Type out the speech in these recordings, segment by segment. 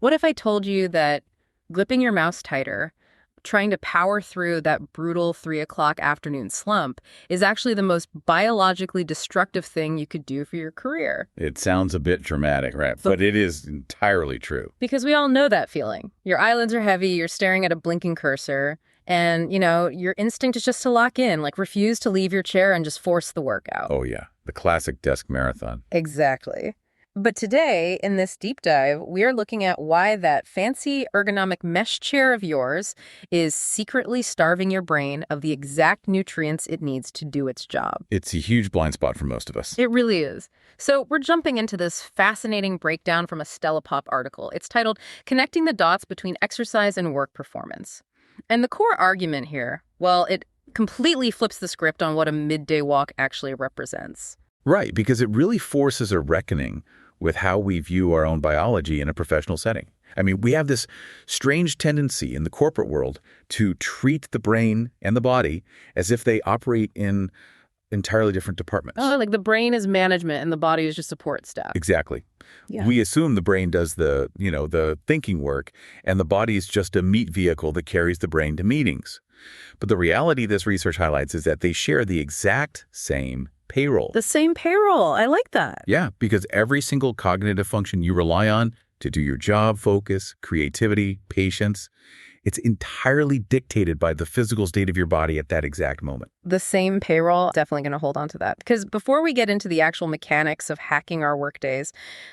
What if I told you that gripping your mouse tighter, trying to power through that brutal 3 o'clock afternoon slump is actually the most biologically destructive thing you could do for your career? It sounds a bit dramatic, right? But it is entirely true. Because we all know that feeling. Your eyelids are heavy, you're staring at a blinking cursor, and, your instinct is just to lock in, like refuse to leave your chair and just force the workout. Oh, yeah. The classic desk marathon. Exactly. But today, in this deep dive, we are looking at why that fancy ergonomic mesh chair of yours is secretly starving your brain of the exact nutrients it needs to do its job. It's a huge blind spot for most of us. It really is. So we're jumping into this fascinating breakdown from a Stella Pop article. It's titled, Connecting the Dots Between Exercise and Work Performance. And the core argument here, well, it completely flips the script on what a midday walk actually represents. Right, because it really forces a reckoning with how we view our own biology in a professional setting. I mean, we have this strange tendency in the corporate world to treat the brain and the body as if they operate in entirely different departments. Oh, like the brain is management and the body is just support staff. Exactly. Yeah. We assume the brain does the thinking work, and the body is just a meat vehicle that carries the brain to meetings. But the reality this research highlights is that they share the exact same payroll. The same payroll. I like that. Yeah, because every single cognitive function you rely on to do your job, focus, creativity, patience, it's entirely dictated by the physical state of your body at that exact moment. The same payroll, definitely going to hold on to that. Because before we get into the actual mechanics of hacking our workdays,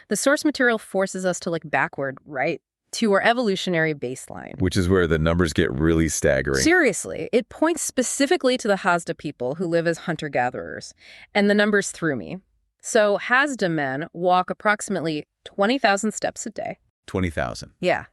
the source material forces us to look backward, right? To our evolutionary baseline. Which is where the numbers get really staggering. Seriously, it points specifically to the Hazda people who live as hunter-gatherers. And the numbers threw me. So Hazda men walk approximately 20,000 steps a day. 20,000. Yeah.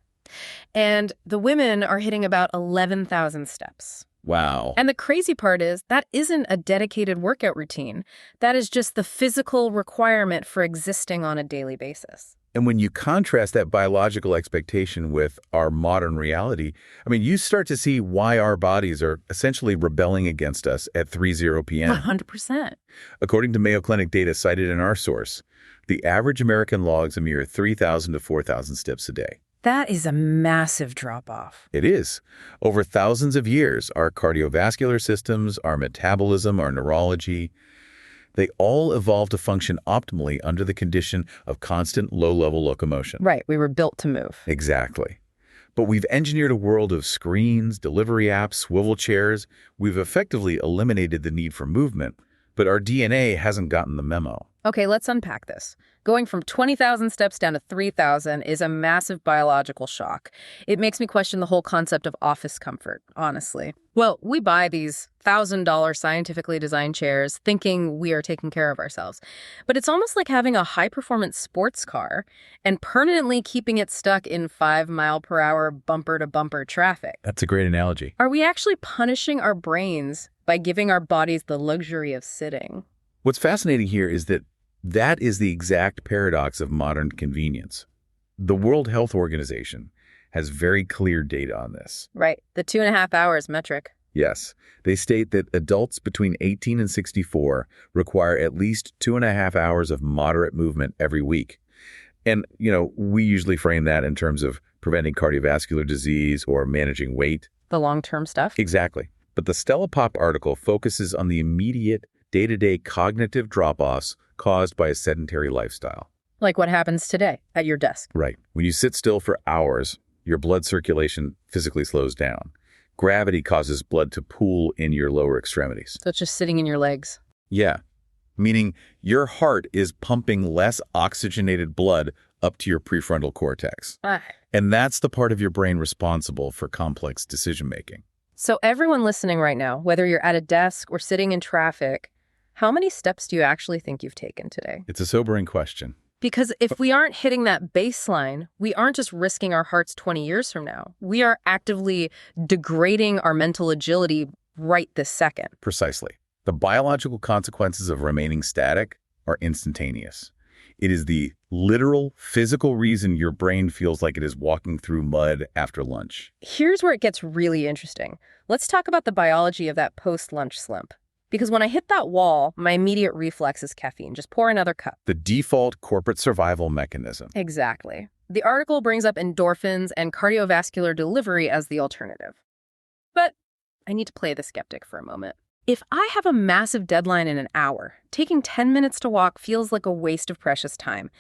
And the women are hitting about 11,000 steps. Wow. And the crazy part is that isn't a dedicated workout routine. That is just the physical requirement for existing on a daily basis. And when you contrast that biological expectation with our modern reality, I mean, you start to see why our bodies are essentially rebelling against us at 3:00 p.m. 100%. According to Mayo Clinic data cited in our source, the average American logs a mere 3,000 to 4,000 steps a day. That is a massive drop-off. It is. Over thousands of years, our cardiovascular systems, our metabolism, our neurology, they all evolved to function optimally under the condition of constant low-level locomotion. Right, we were built to move. Exactly. But we've engineered a world of screens, delivery apps, swivel chairs. We've effectively eliminated the need for movement, but our DNA hasn't gotten the memo. Okay, let's unpack this. Going from 20,000 steps down to 3,000 is a massive biological shock. It makes me question the whole concept of office comfort, honestly. Well, we buy these $1,000 scientifically designed chairs thinking we are taking care of ourselves. But it's almost like having a high-performance sports car and permanently keeping it stuck in 5-mile-per-hour bumper-to-bumper traffic. That's a great analogy. Are we actually punishing our brains by giving our bodies the luxury of sitting? What's fascinating here is that is the exact paradox of modern convenience. The World Health Organization has very clear data on this. Right, the 2.5 hours metric. Yes, they state that adults between 18 and 64 require at least 2.5 hours of moderate movement every week. And, we usually frame that in terms of preventing cardiovascular disease or managing weight. The long-term stuff? Exactly. But the Stella Pop article focuses on the immediate day-to-day cognitive drop-offs caused by a sedentary lifestyle. Like what happens today at your desk. Right. When you sit still for hours, your blood circulation physically slows down. Gravity causes blood to pool in your lower extremities. So it's just sitting in your legs. Yeah. Meaning your heart is pumping less oxygenated blood up to your prefrontal cortex. And that's the part of your brain responsible for complex decision-making. So everyone listening right now, whether you're at a desk or sitting in traffic, how many steps do you actually think you've taken today? It's a sobering question. Because if we aren't hitting that baseline, we aren't just risking our hearts 20 years from now. We are actively degrading our mental agility right this second. Precisely. The biological consequences of remaining static are instantaneous. It is the literal physical reason your brain feels like it is walking through mud after lunch. Here's where it gets really interesting. Let's talk about the biology of that post-lunch slump. Because when I hit that wall, my immediate reflex is caffeine. Just pour another cup. The default corporate survival mechanism. Exactly. The article brings up endorphins and cardiovascular delivery as the alternative. But I need to play the skeptic for a moment. If I have a massive deadline in an hour, taking 10 minutes to walk feels like a waste of precious time.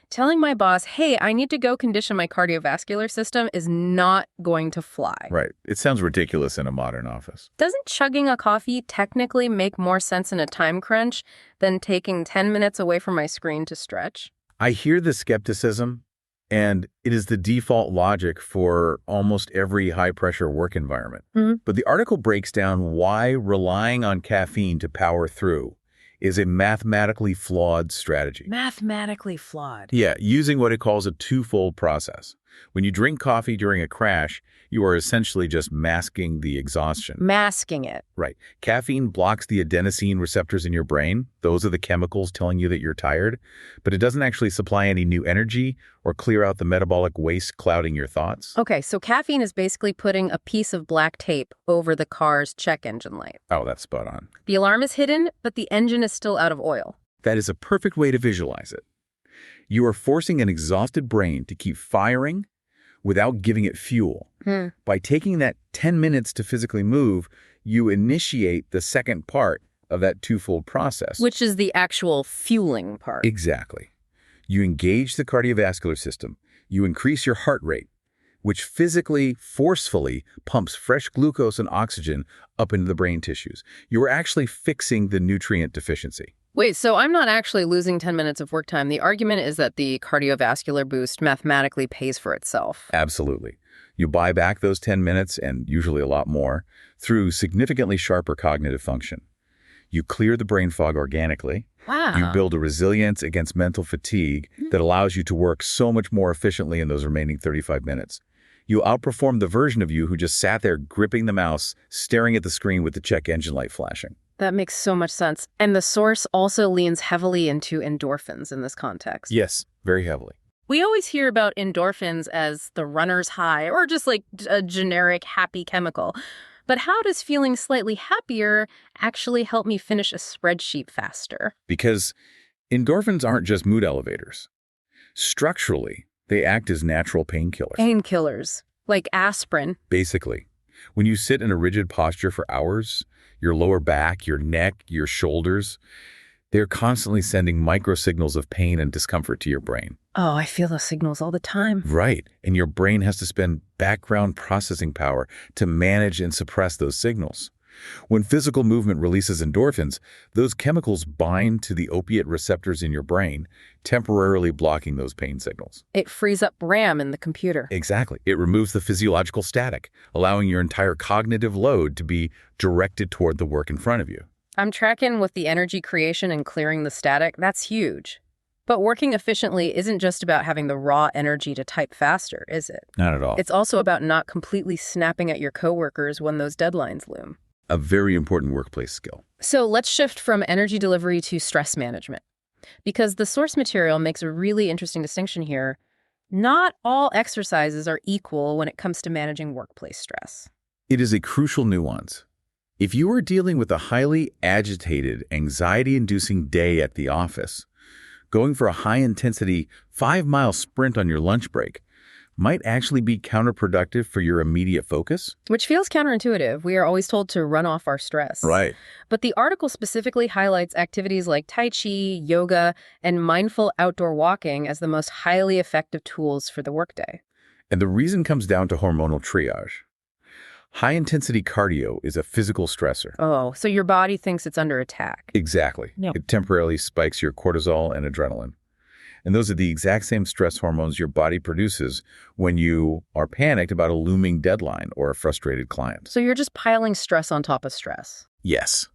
Telling my boss, hey, I need to go condition my cardiovascular system is not going to fly. Right. It sounds ridiculous in a modern office. Doesn't chugging a coffee technically make more sense in a time crunch than taking 10 minutes away from my screen to stretch? I hear the skepticism, and it is the default logic for almost every high-pressure work environment. But the article breaks down why relying on caffeine to power through is a mathematically flawed strategy. Mathematically flawed. Yeah, using what it calls a twofold process. When you drink coffee during a crash, you are essentially just masking the exhaustion. Masking it. Right. Caffeine blocks the adenosine receptors in your brain. Those are the chemicals telling you that you're tired. But it doesn't actually supply any new energy or clear out the metabolic waste clouding your thoughts. Okay, so caffeine is basically putting a piece of black tape over the car's check engine light. Oh, that's spot on. The alarm is hidden, but the engine is still out of oil. That is a perfect way to visualize it. You are forcing an exhausted brain to keep firing without giving it fuel. By taking that 10 minutes to physically move, you initiate the second part of that twofold process. Which is the actual fueling part. Exactly. You engage the cardiovascular system. You increase your heart rate, which physically, forcefully pumps fresh glucose and oxygen up into the brain tissues. You are actually fixing the nutrient deficiency. Wait, so I'm not actually losing 10 minutes of work time. The argument is that the cardiovascular boost mathematically pays for itself. Absolutely. You buy back those 10 minutes, and usually a lot more, through significantly sharper cognitive function. You clear the brain fog organically. Wow. You build a resilience against mental fatigue that allows you to work so much more efficiently in those remaining 35 minutes. You outperform the version of you who just sat there gripping the mouse, staring at the screen with the check engine light flashing. That makes so much sense. And the source also leans heavily into endorphins in this context. Yes, very heavily. We always hear about endorphins as the runner's high or just like a generic happy chemical. But how does feeling slightly happier actually help me finish a spreadsheet faster? Because endorphins aren't just mood elevators. Structurally, they act as natural painkillers. Painkillers, like aspirin. Basically, when you sit in a rigid posture for hours, your lower back, your neck, your shoulders, they're constantly sending microsignals of pain and discomfort to your brain. Oh, I feel those signals all the time. Right. And your brain has to spend background processing power to manage and suppress those signals. When physical movement releases endorphins, those chemicals bind to the opiate receptors in your brain, temporarily blocking those pain signals. It frees up RAM in the computer. Exactly. It removes the physiological static, allowing your entire cognitive load to be directed toward the work in front of you. I'm tracking with the energy creation and clearing the static. That's huge. But working efficiently isn't just about having the raw energy to type faster, is it? Not at all. It's also about not completely snapping at your coworkers when those deadlines loom. A very important workplace skill. So let's shift from energy delivery to stress management. Because the source material makes a really interesting distinction here. Not all exercises are equal when it comes to managing workplace stress. It is a crucial nuance. If you are dealing with a highly agitated, anxiety-inducing day at the office, going for a high-intensity 5-mile sprint on your lunch break might actually be counterproductive for your immediate focus. Which feels counterintuitive. We are always told to run off our stress. Right. But the article specifically highlights activities like Tai Chi, yoga, and mindful outdoor walking as the most highly effective tools for the workday. And the reason comes down to hormonal triage. High-intensity cardio is a physical stressor. Oh, so your body thinks it's under attack. Exactly. Yep. It temporarily spikes your cortisol and adrenaline. And those are the exact same stress hormones your body produces when you are panicked about a looming deadline or a frustrated client. So you're just piling stress on top of stress. Yes.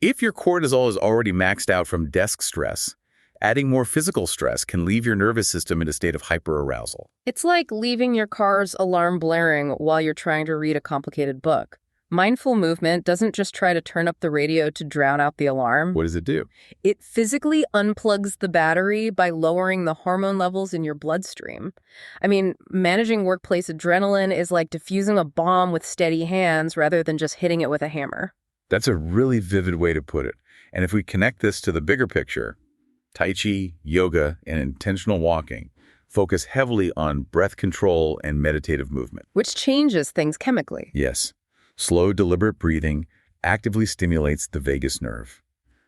If your cortisol is already maxed out from desk stress, adding more physical stress can leave your nervous system in a state of hyperarousal. It's like leaving your car's alarm blaring while you're trying to read a complicated book. Mindful movement doesn't just try to turn up the radio to drown out the alarm. What does it do? It physically unplugs the battery by lowering the hormone levels in your bloodstream. I mean, managing workplace adrenaline is like diffusing a bomb with steady hands rather than just hitting it with a hammer. That's a really vivid way to put it. And if we connect this to the bigger picture, Tai Chi, yoga, and intentional walking, focus heavily on breath control and meditative movement. Which changes things chemically. Yes, slow, deliberate breathing actively stimulates the vagus nerve.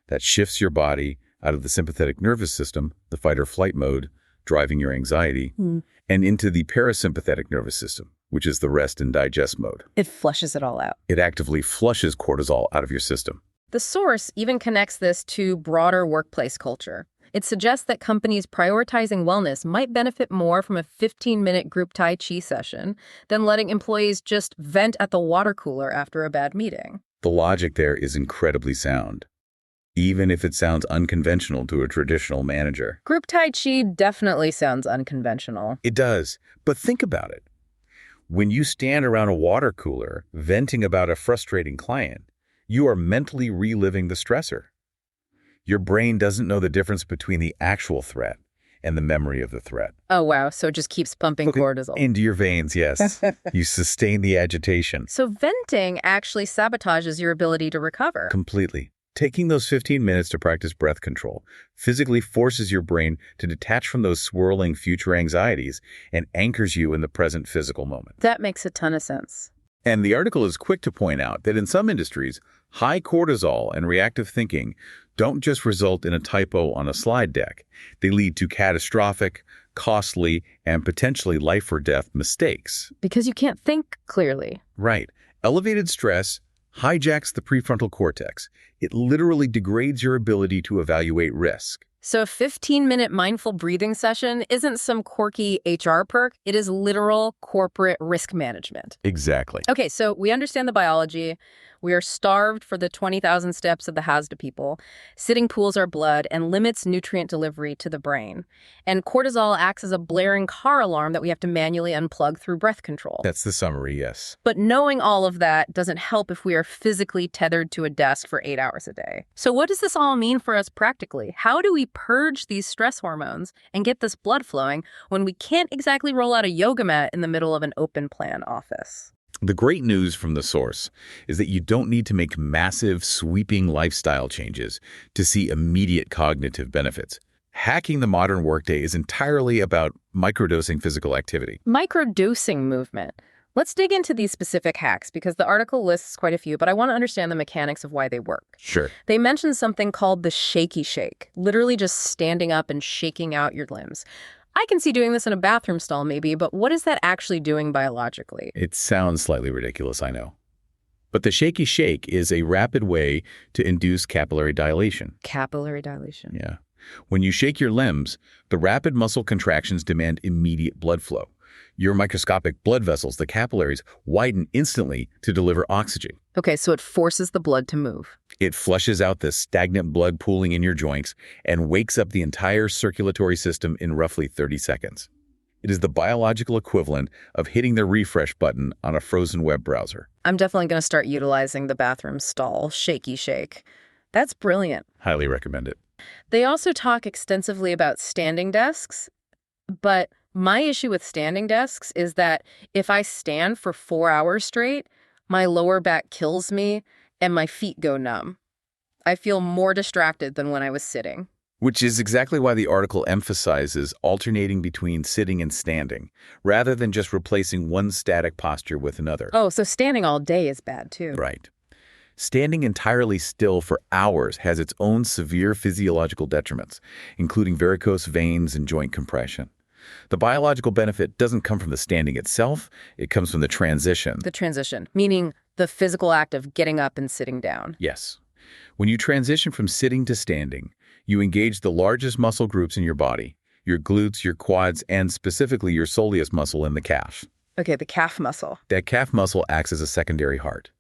That shifts your body out of the sympathetic nervous system, the fight or flight mode, driving your anxiety, and into the parasympathetic nervous system, which is the rest and digest mode. It flushes it all out. It actively flushes cortisol out of your system. The source even connects this to broader workplace culture. It suggests that companies prioritizing wellness might benefit more from a 15-minute group Tai Chi session than letting employees just vent at the water cooler after a bad meeting. The logic there is incredibly sound, even if it sounds unconventional to a traditional manager. Group Tai Chi definitely sounds unconventional. It does, but think about it. When you stand around a water cooler venting about a frustrating client, you are mentally reliving the stressor. Your brain doesn't know the difference between the actual threat and the memory of the threat. Oh, wow. So it just keeps pumping cortisol. Into your veins, yes. You sustain the agitation. So venting actually sabotages your ability to recover. Completely. Taking those 15 minutes to practice breath control physically forces your brain to detach from those swirling future anxieties and anchors you in the present physical moment. That makes a ton of sense. And the article is quick to point out that in some industries, high cortisol and reactive thinking don't just result in a typo on a slide deck. They lead to catastrophic, costly, and potentially life or death mistakes. Because you can't think clearly. Right. Elevated stress hijacks the prefrontal cortex. It literally degrades your ability to evaluate risk. So a 15-minute mindful breathing session isn't some quirky HR perk. It is literal corporate risk management. Exactly. Okay, so we understand the biology. We are starved for the 20,000 steps of the Hazda people. Sitting pools our blood and limits nutrient delivery to the brain. And cortisol acts as a blaring car alarm that we have to manually unplug through breath control. That's the summary, yes. But knowing all of that doesn't help if we are physically tethered to a desk for 8 hours a day. So what does this all mean for us practically? How do we purge these stress hormones and get this blood flowing when we can't exactly roll out a yoga mat in the middle of an open plan office? The great news from the source is that you don't need to make massive, sweeping lifestyle changes to see immediate cognitive benefits. Hacking the modern workday is entirely about microdosing physical activity. Microdosing movement. Let's dig into these specific hacks because the article lists quite a few, but I want to understand the mechanics of why they work. Sure. They mention something called the shaky shake, literally just standing up and shaking out your limbs. I can see doing this in a bathroom stall maybe, but what is that actually doing biologically? It sounds slightly ridiculous, I know. But the shaky shake is a rapid way to induce capillary dilation. Capillary dilation. Yeah. When you shake your limbs, the rapid muscle contractions demand immediate blood flow. Your microscopic blood vessels, the capillaries, widen instantly to deliver oxygen. Okay, so it forces the blood to move. It flushes out the stagnant blood pooling in your joints and wakes up the entire circulatory system in roughly 30 seconds. It is the biological equivalent of hitting the refresh button on a frozen web browser. I'm definitely going to start utilizing the bathroom stall shaky shake. That's brilliant. Highly recommend it. They also talk extensively about standing desks, but my issue with standing desks is that if I stand for 4 hours straight, my lower back kills me and my feet go numb. I feel more distracted than when I was sitting. Which is exactly why the article emphasizes alternating between sitting and standing, rather than just replacing one static posture with another. Oh, so standing all day is bad too. Right. Standing entirely still for hours has its own severe physiological detriments, including varicose veins and joint compression. The biological benefit doesn't come from the standing itself, it comes from the transition. The transition, meaning the physical act of getting up and sitting down. Yes. When you transition from sitting to standing, you engage the largest muscle groups in your body, your glutes, your quads, and specifically your soleus muscle in the calf. Okay, the calf muscle. That calf muscle acts as a secondary heart.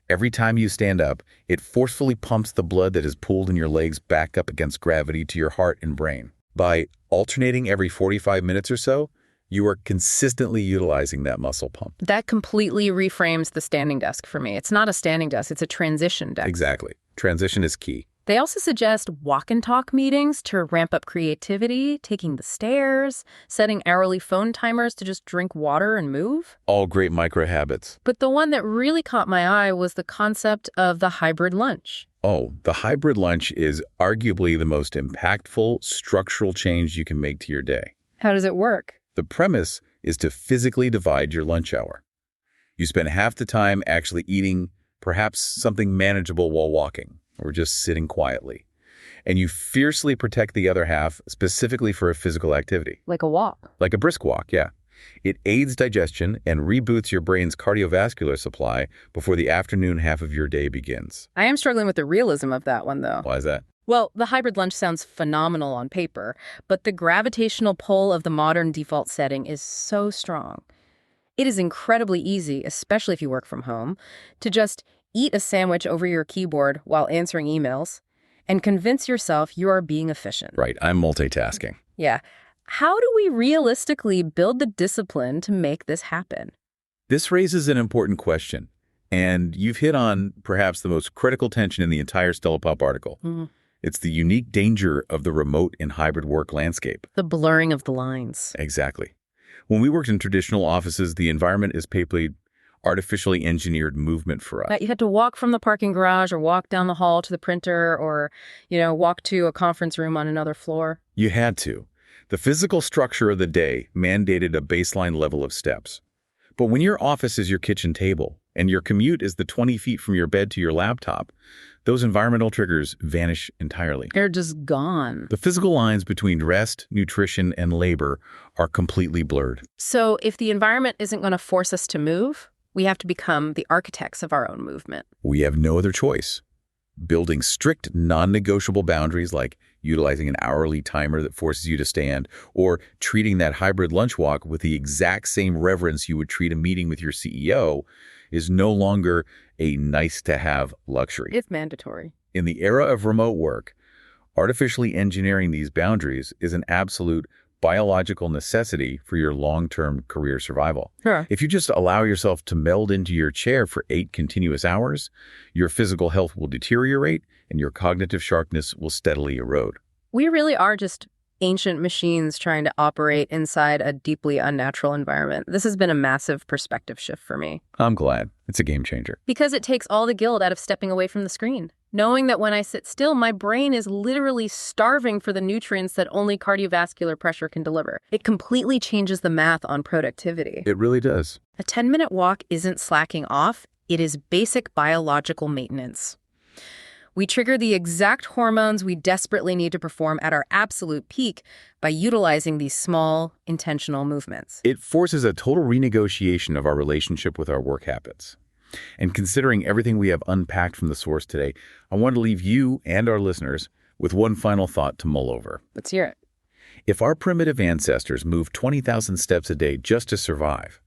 Every time you stand up, it forcefully pumps the blood that is pooled in your legs back up against gravity to your heart and brain. By alternating every 45 minutes or so, you are consistently utilizing that muscle pump. That completely reframes the standing desk for me. It's not a standing desk, it's a transition desk. Exactly. Transition is key. They also suggest walk and talk meetings to ramp up creativity, taking the stairs, setting hourly phone timers to just drink water and move. All great micro habits. But the one that really caught my eye was the concept of the hybrid lunch. Oh, the hybrid lunch is arguably the most impactful structural change you can make to your day. How does it work? The premise is to physically divide your lunch hour. You spend half the time actually eating perhaps something manageable while walking or just sitting quietly. And you fiercely protect the other half specifically for a physical activity. Like a walk. Like a brisk walk, yeah. It aids digestion and reboots your brain's cardiovascular supply before the afternoon half of your day begins. I am struggling with the realism of that one, though. Why is that? Well, the hybrid lunch sounds phenomenal on paper, but the gravitational pull of the modern default setting is so strong. It is incredibly easy, especially if you work from home, to just eat a sandwich over your keyboard while answering emails and convince yourself you are being efficient. Right, I'm multitasking. Yeah. How do we realistically build the discipline to make this happen? This raises an important question, and you've hit on perhaps the most critical tension in the entire Stella Pop article. It's the unique danger of the remote and hybrid work landscape. The blurring of the lines. Exactly. When we worked in traditional offices, the environment is basically artificially engineered movement for us. You had to walk from the parking garage or walk down the hall to the printer or, walk to a conference room on another floor. You had to. The physical structure of the day mandated a baseline level of steps. But when your office is your kitchen table and your commute is the 20 feet from your bed to your laptop, those environmental triggers vanish entirely. They're just gone. The physical lines between rest, nutrition, and labor are completely blurred. So if the environment isn't going to force us to move, we have to become the architects of our own movement. We have no other choice. Building strict, non-negotiable boundaries like utilizing an hourly timer that forces you to stand, or treating that hybrid lunch walk with the exact same reverence you would treat a meeting with your CEO is no longer a nice-to-have luxury. It's mandatory. In the era of remote work, artificially engineering these boundaries is an absolute biological necessity for your long-term career survival. Sure. If you just allow yourself to meld into your chair for 8 continuous hours, your physical health will deteriorate and your cognitive sharpness will steadily erode. We really are just ancient machines trying to operate inside a deeply unnatural environment. This has been a massive perspective shift for me. I'm glad. It's a game changer. Because it takes all the guilt out of stepping away from the screen. Knowing that when I sit still, my brain is literally starving for the nutrients that only cardiovascular pressure can deliver. It completely changes the math on productivity. It really does. A 10-minute walk isn't slacking off. It is basic biological maintenance. We trigger the exact hormones we desperately need to perform at our absolute peak by utilizing these small, intentional movements. It forces a total renegotiation of our relationship with our work habits. And considering everything we have unpacked from the source today, I want to leave you and our listeners with one final thought to mull over. Let's hear it. If our primitive ancestors moved 20,000 steps a day just to survive,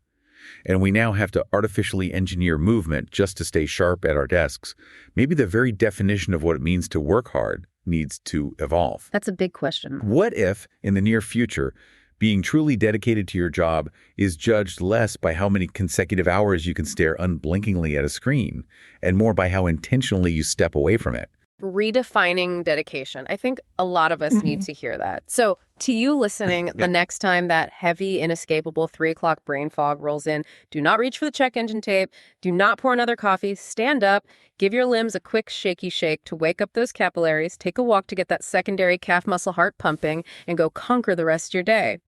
and we now have to artificially engineer movement just to stay sharp at our desks, maybe the very definition of what it means to work hard needs to evolve. That's a big question. What if, in the near future, being truly dedicated to your job is judged less by how many consecutive hours you can stare unblinkingly at a screen, and more by how intentionally you step away from it? Redefining dedication. I think a lot of us need to hear that. So to you listening, the next time that heavy, inescapable 3 o'clock brain fog rolls in, do not reach for the check engine tape. Do not pour another coffee. Stand up. Give your limbs a quick shaky shake to wake up those capillaries. Take a walk to get that secondary calf muscle heart pumping and go conquer the rest of your day.